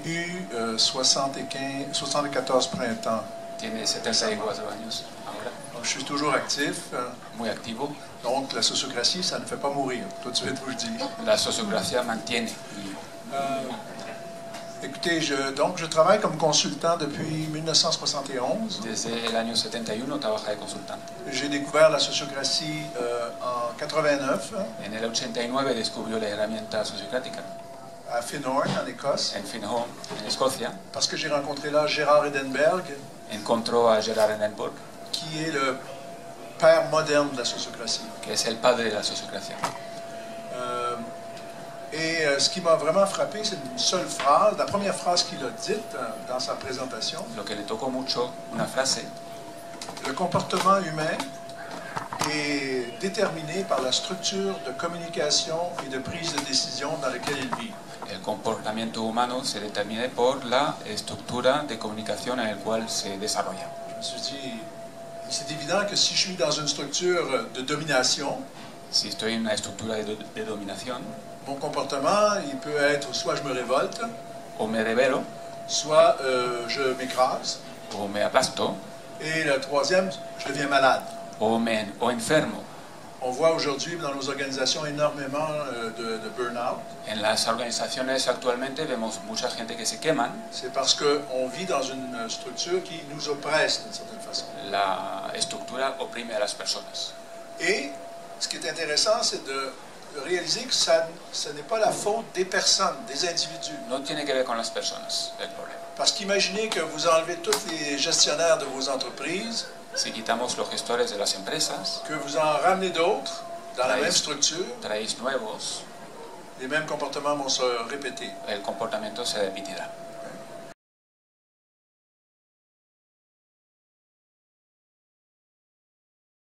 eu 74 printemps. Tiene 74 años ahora, Donc, je suis toujours actif. muy activo. Donc, la sociocratie, ça ne fait pas mourir. Tout de suite, vous le dis. La sociocracia mantiene. Écoutez, je travaille comme consultant depuis 1971. Desde el año 71 trabaja de consultante. J'ai découvert la sociocratie en 89 En el 89 descubrió la herramienta sociocrática à Finnhorn, en Écosse, en Finnhorn, en Escocia. parce que j'ai rencontré là Gérard Edenberg, Encontró a Gerard Edenburg, qui est le père moderne de la sociocratie. que es el padre de la sociocracia. Ce qui m'a vraiment frappé, c'est une seule phrase, la première phrase qu'il a dite dans sa présentation. Lo que le tocó mucho, una frase: Le comportement humain est déterminé par la structure de communication et de prise de décision dans laquelle il vit. el comportamiento humano se determina por la estructura de comunicación en el cual se desarrolla. Je me suis dit, c'est évident que si je suis dans une structure de domination, Si estoy en una estructura de dominación, mon comportement, il peut être soit je me révolte, o me rebelo, soit je m'écrase, o me aplasto, et le troisième, je deviens malade. o enfermo. On voit aujourd'hui dans nos organisations énormément de burn-out. En las organizaciones actualmente vemos mucha gente que se queman. C'est parce qu'on vit dans une structure qui nous oppresse d'une certaine façon. La estructura oprime a las personas. Et ce qui est intéressant, c'est de réaliser que ce n'est pas la faute des personnes, des individus. No tiene que ver con las personas el problema. Parce qu'imaginez que vous enlevez tous les gestionnaires de vos entreprises, Si quitamos los gestores de las empresas, que vous en ramenez d'autres dans la même structure, traéis nuevos, les mêmes comportements vont se répéter. el comportamiento se repetirá.